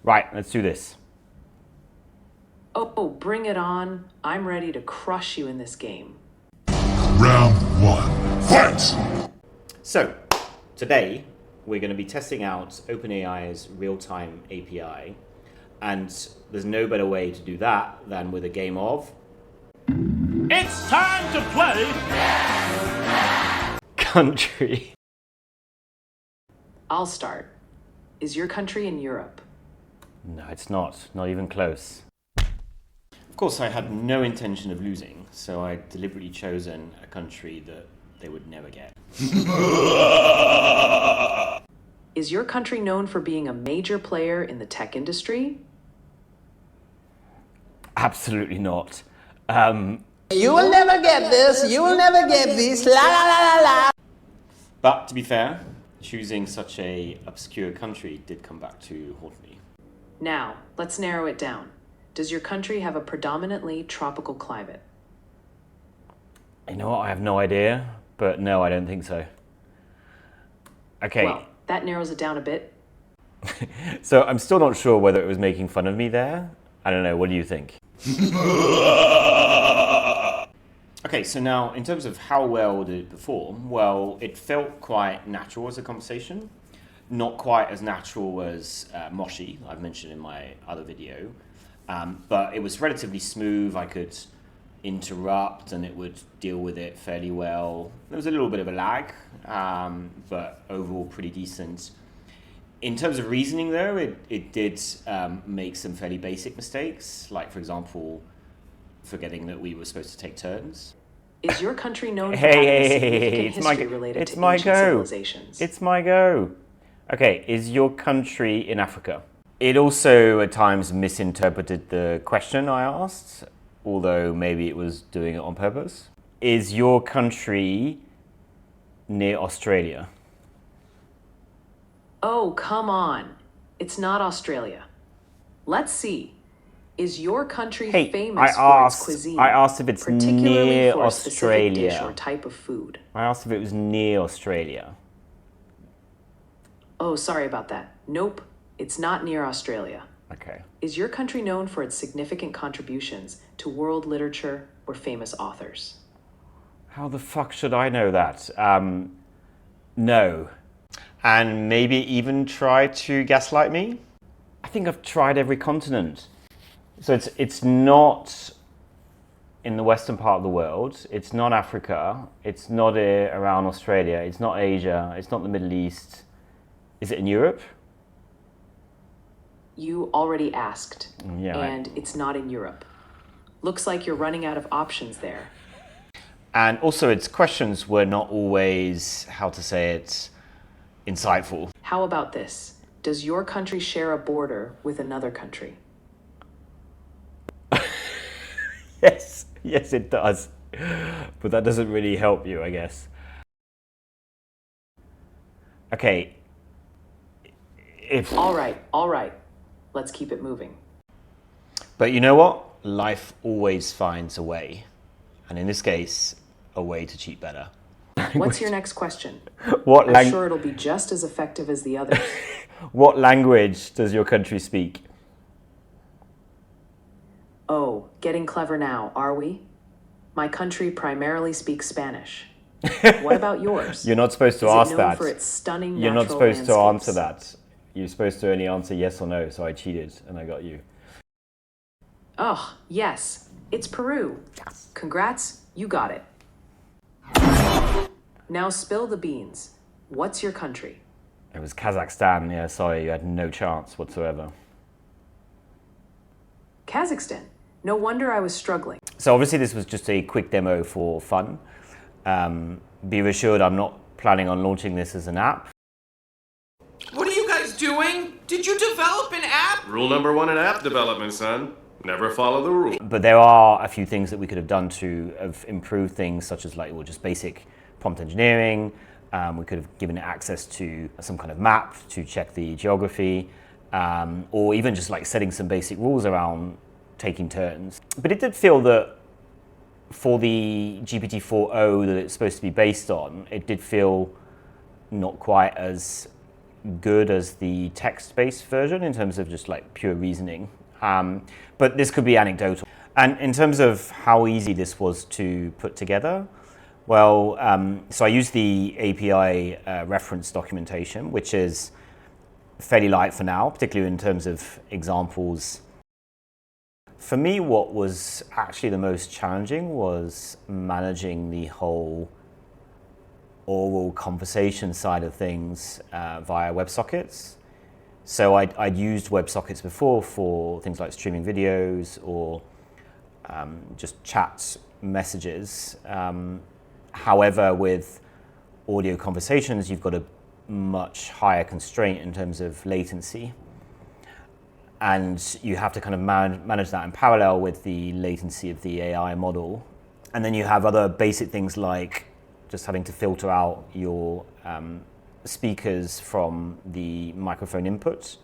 Right, let's do this. Oh, bring it on. I'm ready to crush you in this game. Round one, fight! So, today we're going to be testing out OpenAI's Realtime API, and there's no better way to do that than with a game of... It's time to play Country. I'll start. Is your country in Europe? No, it's not. Not even close. Of course, I had no intention of losing, so I deliberately chosen a country that they would never get. Is your country known for being a major player in the tech industry? Absolutely not. You will never get this, you will never get this, la la la la la. But to be fair, choosing such a obscure country did come back to haunt me. Now, let's narrow it down. Does your country have a predominantly tropical climate? You know what? I have no idea, but no, I don't think so. Okay. Well, that narrows it down a bit. So I'm still not sure whether it was making fun of me there. I don't know. What do you think? Okay, so now in terms of how well did it perform, well, it felt quite natural as a conversation. Not quite as natural as Moshi, I've mentioned in my other video. But it was relatively smooth. I could interrupt and it would deal with it fairly well. There was a little bit of a lag, but overall pretty decent. In terms of reasoning though, it did make some fairly basic mistakes, like for example, forgetting that we were supposed to take turns. Is your country known for having significant history related to ancient civilizations? It's my go. Okay, is your country in Africa? It also at times misinterpreted the question I asked, although maybe it was doing it on purpose. Is your country near Australia? Oh, come on. It's not Australia. Let's see. Is your country famous for its cuisine? I asked if it's particularly near for a specific dish Australia. or type of food? I asked if it was near Australia. Oh, sorry about that. Nope, it's not near Australia. Okay. Is your country known for its significant contributions to world literature or famous authors? How the fuck should I know that? No. And maybe even try to gaslight me? I think I've tried every continent. So it's not in the western part of the world. It's not Africa. It's not around Australia. It's not Asia. It's not the Middle East. Is it in Europe? You already asked, Yeah, and it's not in Europe. Looks like you're running out of options there. And also its questions were not always, how to say it, insightful. How about this? Does your country share a border with another country? Yes, it does. But that doesn't really help you, I guess. Okay. All right. Let's keep it moving. But you know what? Life always finds a way. And in this case, a way to cheat better. What's your next question? I'm sure it'll be just as effective as the others. What language does your country speak? Oh, getting clever now, are we? My country primarily speaks Spanish. What about yours? You're not supposed to Is ask it known that. for its stunning You're not natural supposed to landscapes? answer that. You're supposed to only answer yes or no, so I cheated and I got you. Oh, yes. It's Peru. Yes. Congrats, you got it. Now spill the beans. What's your country? It was Kazakhstan. Yeah, sorry, you had no chance whatsoever. Kazakhstan. No wonder I was struggling. So obviously this was just a quick demo for fun. Be assured I'm not planning on launching this as an app. What are you guys doing? Did you develop an app? Rule number one in app development, son. Never follow the rules. But there are a few things that we could have done to have improved things, such as like, well, just basic prompt engineering. We could have given it access to some kind of map to check the geography, or even just like setting some basic rules around taking turns. But it did feel that for the GPT-4o that it's supposed to be based on, it did feel not quite as good as the text-based version in terms of just like pure reasoning. But this could be anecdotal. And in terms of how easy this was to put together, well, so I used the API reference documentation, which is fairly light for now, particularly in terms of examples. For me, what was actually the most challenging was managing the whole oral conversation side of things via WebSockets. So I'd used WebSockets before for things like streaming videos or just chat messages. However, with audio conversations, you've got a much higher constraint in terms of latency. And you have to kind of manage that in parallel with the latency of the AI model. And then you have other basic things like just having to filter out your speakers from the microphone input.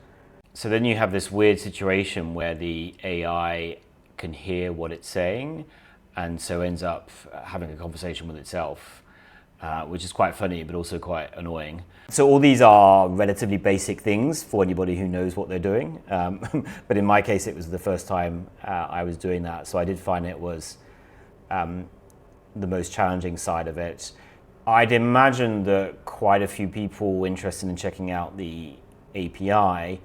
So then you have this weird situation where the AI can hear what it's saying and so ends up having a conversation with itself, which is quite funny, but also quite annoying. So all these are relatively basic things for anybody who knows what they're doing. But in my case, it was the first time I was doing that. So I did find it was the most challenging side of it. I'd imagine that quite a few people interested in checking out the API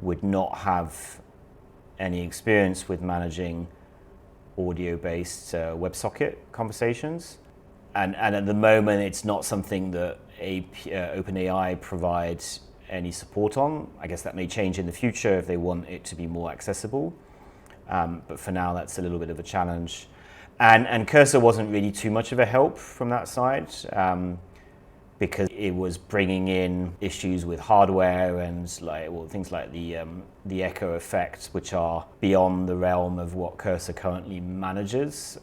would not have any experience with managing audio-based WebSocket conversations. And at the moment, it's not something that OpenAI provides any support on. I guess that may change in the future if they want it to be more accessible. But for now, that's a little bit of a challenge. And Cursor wasn't really too much of a help from that side because it was bringing in issues with hardware and things like the echo effect, which are beyond the realm of what Cursor currently manages.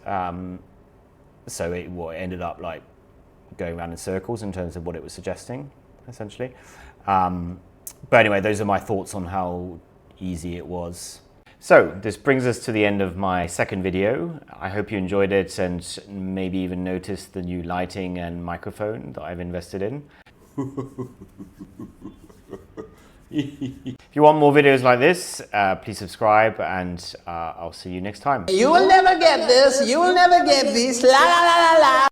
So it ended up like going around in circles in terms of what it was suggesting, essentially. But anyway, those are my thoughts on how easy it was. So this brings us to the end of my second video. I hope you enjoyed it and maybe even noticed the new lighting and microphone that I've invested in. If you want more videos like this, please subscribe and I'll see you next time. You will never get this. You will never get this. La la la la la.